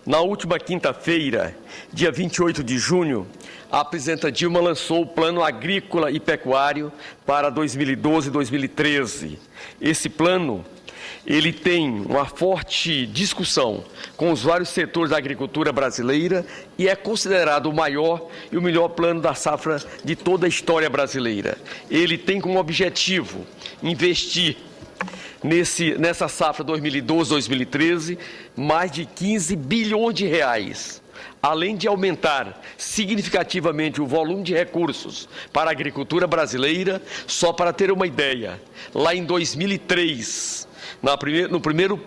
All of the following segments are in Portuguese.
Na última quinta-feira, dia 28 de junho, a presidenta Dilma lançou o Plano Agrícola e Pecuário para 2012 e 2013. Esse plano, ele tem uma forte discussão com os vários setores da agricultura brasileira e é considerado o maior e o melhor plano da safra de toda a história brasileira. Ele tem como objetivo investir nessa safra 2012-2013 mais de 15 bilhões de reais, além de aumentar significativamente o volume de recursos para a agricultura brasileira. Só para ter uma ideia, lá em 2003, no primeiro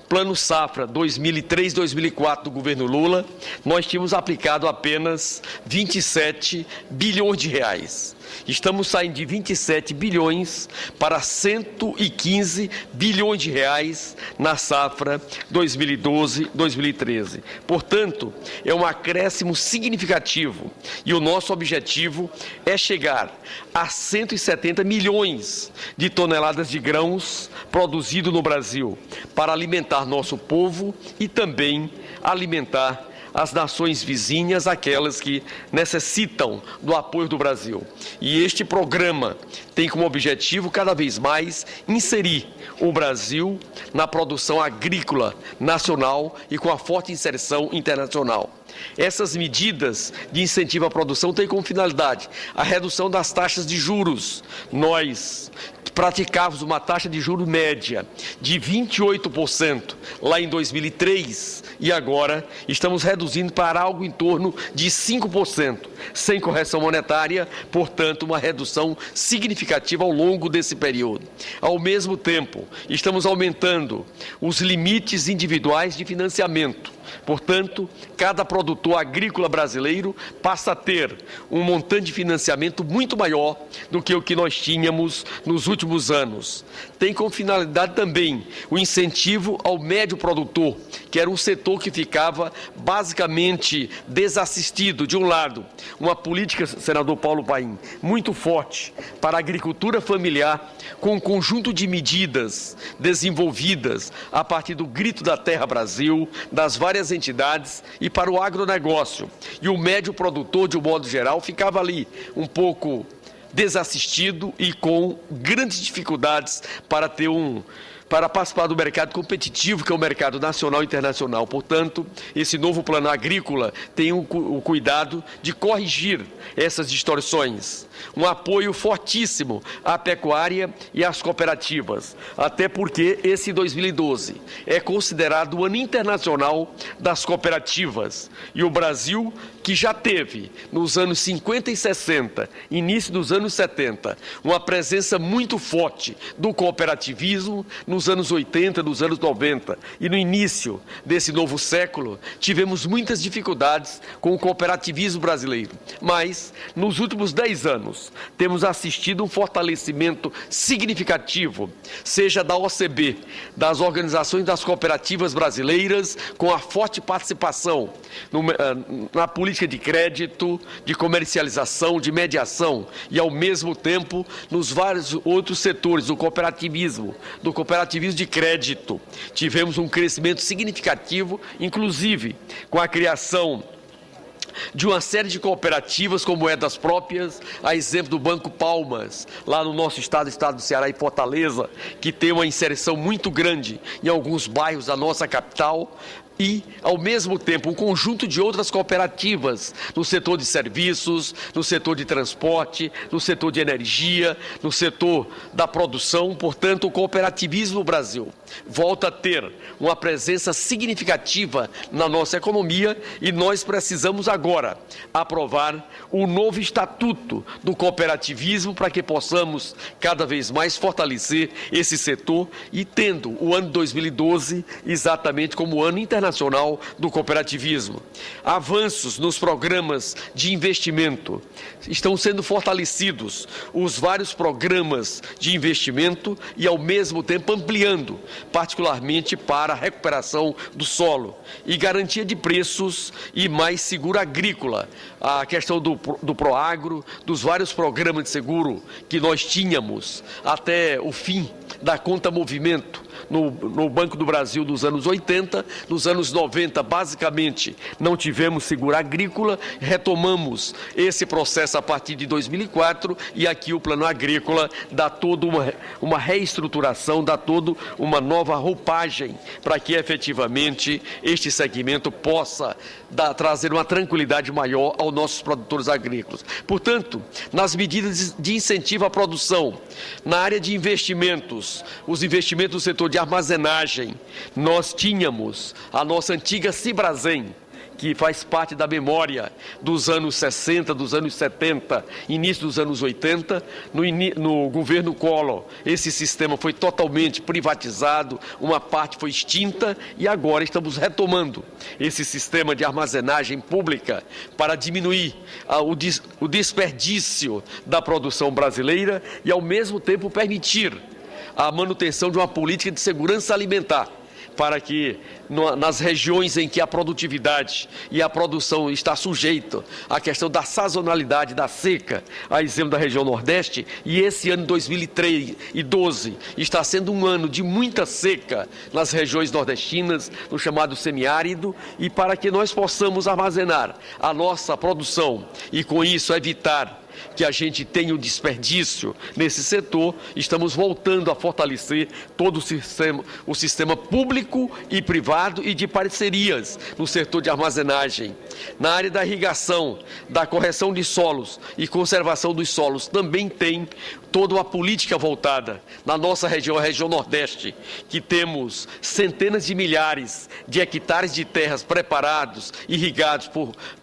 Plano Safra 2003-2004 do governo Lula, nós tínhamos aplicado apenas 27 bilhões de reais. Estamos saindo de 27 bilhões para 115 bilhões de reais na safra 2012-2013. Portanto, é um acréscimo significativo e o nosso objetivo é chegar a 170 milhões de toneladas de grãos produzidos no Brasil para alimentar nosso povo e também alimentar as nações vizinhas, aquelas que necessitam do apoio do Brasil. E este programa tem como objetivo, cada vez mais, inserir o Brasil na produção agrícola nacional e com a forte inserção internacional. Essas medidas de incentivo à produção têm como finalidade a redução das taxas de juros. Nós praticávamos uma taxa de juros média de 28% lá em 2003 e agora estamos reduzindo para algo em torno de 5%, sem correção monetária, portanto, uma redução significativa ao longo desse período. Ao mesmo tempo, estamos aumentando os limites individuais de financiamento. Portanto, cada produtor agrícola brasileiro passa a ter um montante de financiamento muito maior do que o que nós tínhamos nos últimos anos. Tem como finalidade também o incentivo ao médio produtor, que era um setor que ficava basicamente desassistido. De um lado, uma política, senador Paulo Paim, muito forte para a agricultura familiar, com um conjunto de medidas desenvolvidas a partir do Grito da Terra Brasil, das várias entidades, e para o agronegócio. E o médio produtor, de um modo geral, ficava ali um pouco desassistido e com grandes dificuldades para participar do mercado competitivo, que é o mercado nacional e internacional. Portanto, esse novo plano agrícola tem o cuidado de corrigir essas distorções. Um apoio fortíssimo à pecuária e às cooperativas, até porque esse 2012 é considerado o ano internacional das cooperativas. E o Brasil, que já teve, nos anos 50 e 60, início dos anos 70, uma presença muito forte do cooperativismo, nos anos 80, nos anos 90 e no início desse novo século, tivemos muitas dificuldades com o cooperativismo brasileiro. Mas, nos últimos 10 anos, temos assistido um fortalecimento significativo, seja da OCB, das organizações das cooperativas brasileiras, com a forte participação na política de crédito, de comercialização, de mediação e, ao mesmo tempo, nos vários outros setores do cooperativismo de crédito. Tivemos um crescimento significativo, inclusive com a criação de uma série de cooperativas com moedas próprias, a exemplo do Banco Palmas, lá no nosso estado do Ceará e Fortaleza, que tem uma inserção muito grande em alguns bairros da nossa capital. E, ao mesmo tempo, um conjunto de outras cooperativas no setor de serviços, no setor de transporte, no setor de energia, no setor da produção. Portanto, o cooperativismo no Brasil volta a ter uma presença significativa na nossa economia e nós precisamos agora aprovar o novo estatuto do cooperativismo para que possamos cada vez mais fortalecer esse setor e tendo o ano 2012 exatamente como ano internacional do cooperativismo. Avanços nos programas de investimento. Estão sendo fortalecidos os vários programas de investimento e, ao mesmo tempo, ampliando, particularmente para a recuperação do solo e garantia de preços e mais seguro agrícola. A questão do Proagro, dos vários programas de seguro que nós tínhamos até o fim da conta movimento no Banco do Brasil dos anos 80, nos anos 90, basicamente, não tivemos seguro agrícola, retomamos esse processo a partir de 2004 e aqui o Plano Agrícola dá toda uma reestruturação, dá toda uma nova roupagem para que efetivamente este segmento possa trazer uma tranquilidade maior aos nossos produtores agrícolas. Portanto, nas medidas de incentivo à produção, na área de investimentos, os investimentos no setor de armazenagem, nós tínhamos a nossa antiga Cibrazen, que faz parte da memória dos anos 60, dos anos 70, início dos anos 80, no governo Collor, esse sistema foi totalmente privatizado, uma parte foi extinta e agora estamos retomando esse sistema de armazenagem pública para diminuir o desperdício da produção brasileira e, ao mesmo tempo, permitir a manutenção de uma política de segurança alimentar, para que nas regiões em que a produtividade e a produção está sujeita à questão da sazonalidade, da seca, a exemplo da região Nordeste, e esse ano 2012 está sendo um ano de muita seca nas regiões nordestinas, no chamado semiárido, e para que nós possamos armazenar a nossa produção e com isso evitar que a gente tenha o desperdício nesse setor, estamos voltando a fortalecer todo o sistema público e privado e de parcerias no setor de armazenagem. Na área da irrigação, da correção de solos e conservação dos solos, também tem toda uma política voltada na nossa região, a região Nordeste, que temos centenas de milhares de hectares de terras preparados, irrigados,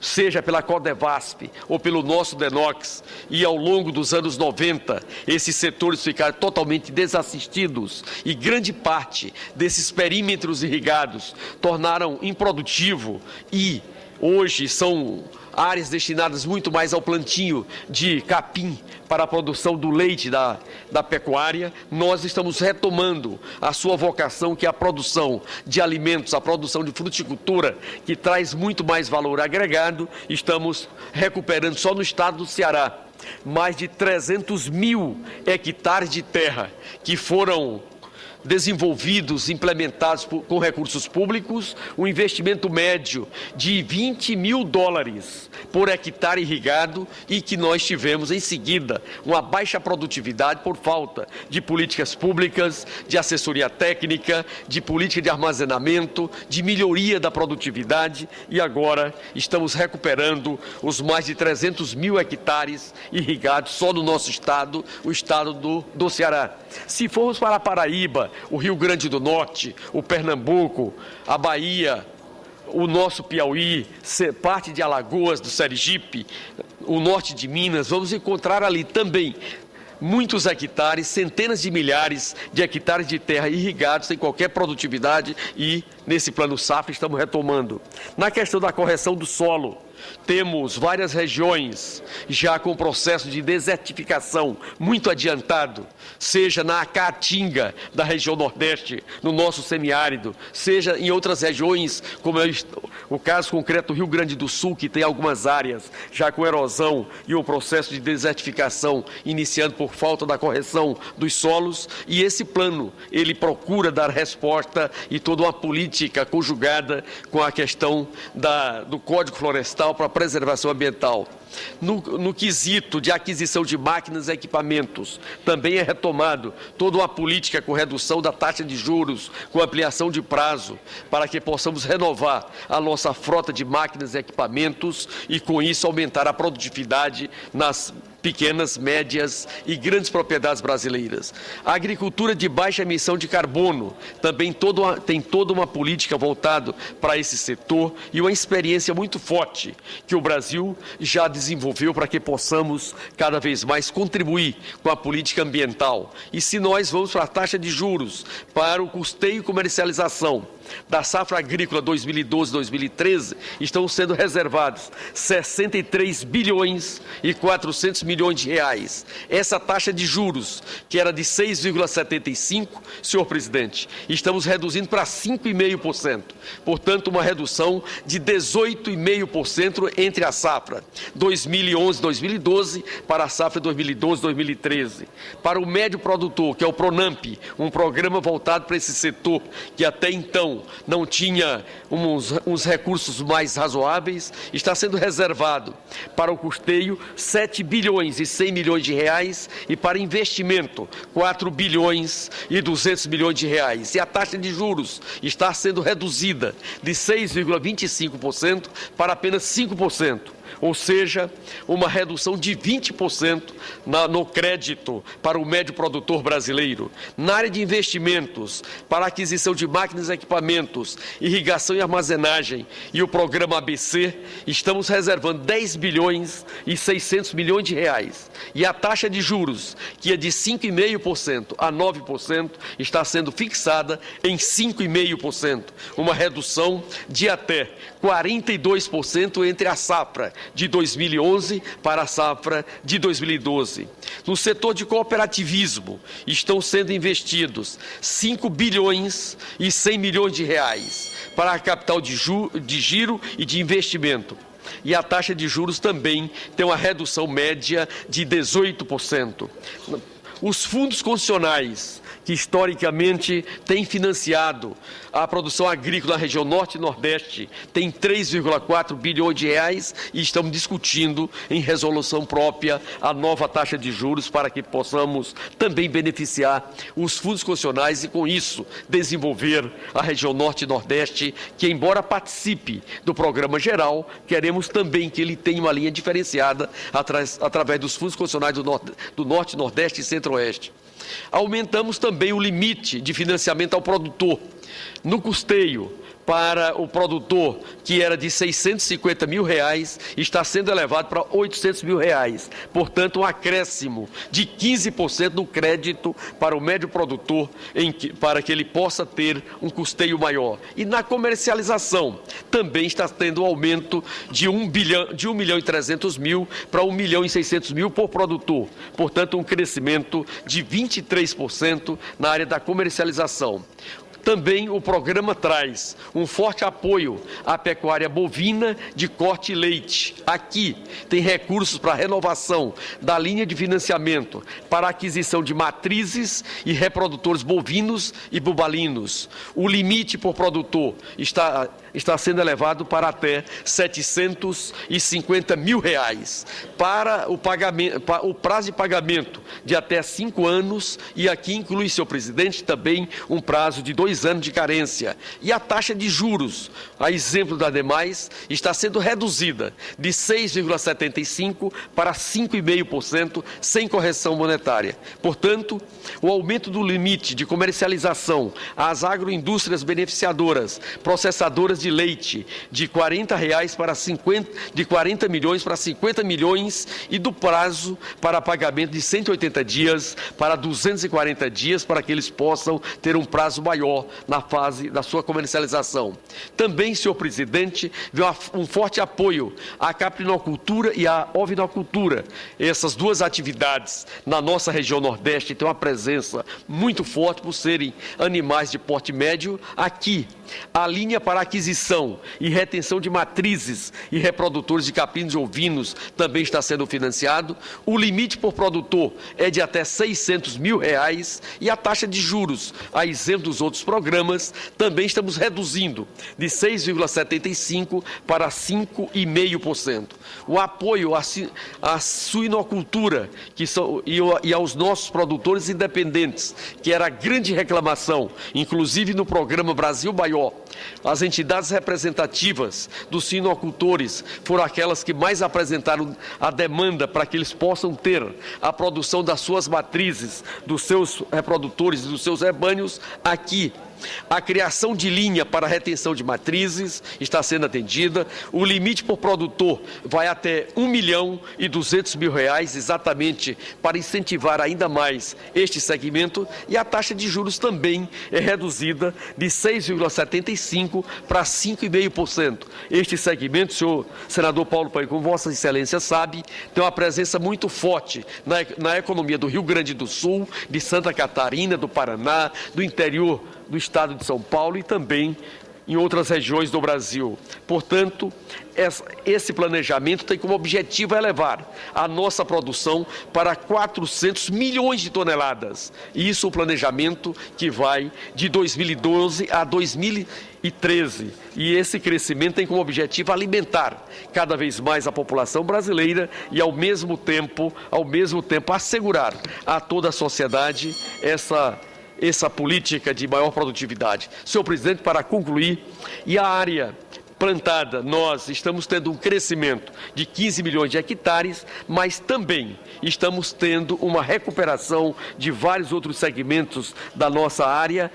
seja pela Codevasp ou pelo nosso Denox, e ao longo dos anos 90, esses setores ficaram totalmente desassistidos e grande parte desses perímetros irrigados tornaram improdutivo e hoje são áreas destinadas muito mais ao plantio de capim para a produção do leite da pecuária. Nós estamos retomando a sua vocação, que é a produção de alimentos, a produção de fruticultura, que traz muito mais valor agregado. Estamos recuperando só no estado do Ceará mais de 300 mil hectares de terra que foram desenvolvidos, implementados com recursos públicos, um investimento médio de $20 mil por hectare irrigado e que nós tivemos em seguida uma baixa produtividade por falta de políticas públicas, de assessoria técnica, de política de armazenamento, de melhoria da produtividade e agora estamos recuperando os mais de 300 mil hectares irrigados só no nosso estado, o estado do Ceará. Se formos para a Paraíba, o Rio Grande do Norte, o Pernambuco, a Bahia, o nosso Piauí, parte de Alagoas, do Sergipe, o norte de Minas, vamos encontrar ali também muitos hectares, centenas de milhares de hectares de terra irrigados sem qualquer produtividade e, nesse plano safra, estamos retomando. Na questão da correção do solo, temos várias regiões já com processo de desertificação muito adiantado, seja na Caatinga, da região Nordeste, no nosso semiárido, seja em outras regiões, como é o caso concreto do Rio Grande do Sul, que tem algumas áreas já com erosão e um processo de desertificação iniciando por falta da correção dos solos, e esse plano, ele procura dar resposta e toda uma política conjugada com a questão do Código Florestal para a preservação ambiental. No quesito de aquisição de máquinas e equipamentos, também é retomado toda uma política com redução da taxa de juros, com ampliação de prazo, para que possamos renovar a nossa frota de máquinas e equipamentos e, com isso, aumentar a produtividade nas pequenas, médias e grandes propriedades brasileiras. A agricultura de baixa emissão de carbono também tem toda uma política voltada para esse setor e uma experiência muito forte que o Brasil já desenvolveu para que possamos cada vez mais contribuir com a política ambiental. E se nós vamos para a taxa de juros, para o custeio e comercialização da safra agrícola 2012-2013, estão sendo reservados 63 bilhões e 400 milhões de reais. Essa taxa de juros, que era de 6,75%, senhor presidente, estamos reduzindo para 5,5%. Portanto, uma redução de 18,5% entre a safra 2011-2012 para a safra 2012-2013. Para o médio produtor, que é o PRONAMP, um programa voltado para esse setor que até então não tinha uns recursos mais razoáveis, está sendo reservado para o custeio 7 bilhões e 100 milhões de reais e para investimento 4 bilhões e 200 milhões de reais. E a taxa de juros está sendo reduzida de 6,25% para apenas 5%. Ou seja, uma redução de 20% no crédito para o médio produtor brasileiro. Na área de investimentos, para aquisição de máquinas e equipamentos, irrigação e armazenagem e o programa ABC, estamos reservando 10 bilhões e 600 milhões de reais. E a taxa de juros, que é de 5,5% a 9%, está sendo fixada em 5,5%, uma redução de até 42% entre a safra de 2011 para a safra de 2012. No setor de cooperativismo, estão sendo investidos 5 bilhões e 100 milhões de reais para a capital de giro e de investimento. E a taxa de juros também tem uma redução média de 18%. Os fundos condicionais, que historicamente têm financiado a produção agrícola na região Norte e Nordeste, tem 3,4 bilhões de reais e estamos discutindo em resolução própria a nova taxa de juros para que possamos também beneficiar os fundos condicionais e, com isso, desenvolver a região Norte e Nordeste, que, embora participe do programa geral, queremos também que ele tenha uma linha diferenciada através dos fundos condicionais do Norte, Nordeste e Centro-Oeste. Aumentamos também o limite de financiamento ao produtor. No custeio, para o produtor, que era de 650 mil reais, está sendo elevado para 800 mil reais. Portanto, um acréscimo de 15% no crédito para o médio produtor, para que ele possa ter um custeio maior. E na comercialização, também está tendo um aumento de 1 milhão e 300 mil para 1 milhão e 600 mil por produtor. Portanto, um crescimento de 23% na área da comercialização. Também o programa traz um forte apoio à pecuária bovina de corte e leite. Aqui tem recursos para a renovação da linha de financiamento para a aquisição de matrizes e reprodutores bovinos e bubalinos. O limite por produtor está sendo elevado para até 750 mil reais. Para o prazo de pagamento de até 5 anos, e aqui inclui, senhor presidente, também um prazo de 2 anos de carência. E a taxa de juros, a exemplo das demais, está sendo reduzida de 6,75% para 5,5%, sem correção monetária. Portanto, o aumento do limite de comercialização às agroindústrias beneficiadoras, processadoras de leite, de de 40 milhões para 50 milhões e do prazo para pagamento de 180 dias para 240 dias, para que eles possam ter um prazo maior na fase da sua comercialização. Também, senhor presidente, veio um forte apoio à caprinocultura e à ovinocultura. Essas duas atividades na nossa região Nordeste têm uma presença muito forte por serem animais de porte médio. Aqui, a linha para aquisição e retenção de matrizes e reprodutores de caprinos e ovinos também está sendo financiado. O limite por produtor é de até 600 mil reais e a taxa de juros, a exemplo dos outros programas, também estamos reduzindo de 6,75% para 5,5%. O apoio à suinocultura e aos nossos produtores independentes, que era a grande reclamação, inclusive no programa Brasil Maior. As entidades representativas dos suinocultores foram aquelas que mais apresentaram a demanda para que eles possam ter a produção das suas matrizes, dos seus reprodutores e dos seus rebanhos aqui. A criação de linha para retenção de matrizes está sendo atendida. O limite por produtor vai até R$1.200.000, exatamente para incentivar ainda mais este segmento. E a taxa de juros também é reduzida de 6,75% para 5,5%. Este segmento, senhor senador Paulo Paim, como Vossa Excelência sabe, tem uma presença muito forte na economia do Rio Grande do Sul, de Santa Catarina, do Paraná, do interior do estado de São Paulo e também em outras regiões do Brasil. Portanto, esse planejamento tem como objetivo elevar a nossa produção para 400 milhões de toneladas. E isso é o planejamento que vai de 2012 a 2013. E esse crescimento tem como objetivo alimentar cada vez mais a população brasileira e, ao mesmo tempo assegurar a toda a sociedade essa política de maior produtividade. Senhor presidente, para concluir, e a área plantada, nós estamos tendo um crescimento de 15 milhões de hectares, mas também estamos tendo uma recuperação de vários outros segmentos da nossa área,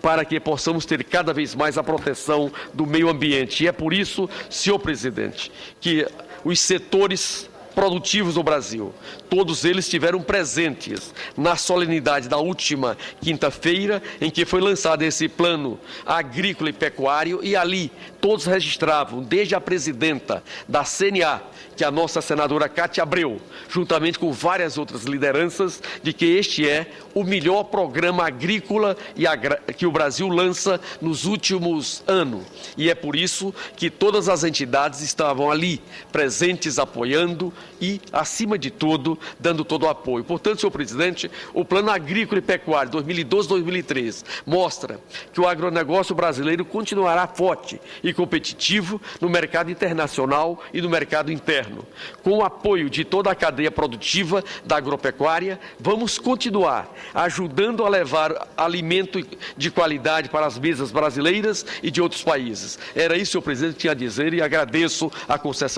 para que possamos ter cada vez mais a proteção do meio ambiente. E é por isso, senhor presidente, que os setores produtivos do Brasil, todos eles estiveram presentes na solenidade da última quinta-feira, em que foi lançado esse plano agrícola e pecuário, e ali todos registravam, desde a presidenta da CNA, que é a nossa senadora Cátia Abreu, juntamente com várias outras lideranças, de que este é o melhor programa agrícola que o Brasil lança nos últimos anos. E é por isso que todas as entidades estavam ali, presentes, apoiando e, acima de tudo, dando todo o apoio. Portanto, senhor presidente, o Plano Agrícola e Pecuário 2012-2013 mostra que o agronegócio brasileiro continuará forte e competitivo no mercado internacional e no mercado interno. Com o apoio de toda a cadeia produtiva da agropecuária, vamos continuar ajudando a levar alimento de qualidade para as mesas brasileiras e de outros países. Era isso, senhor presidente, que tinha a dizer, e agradeço a concessão.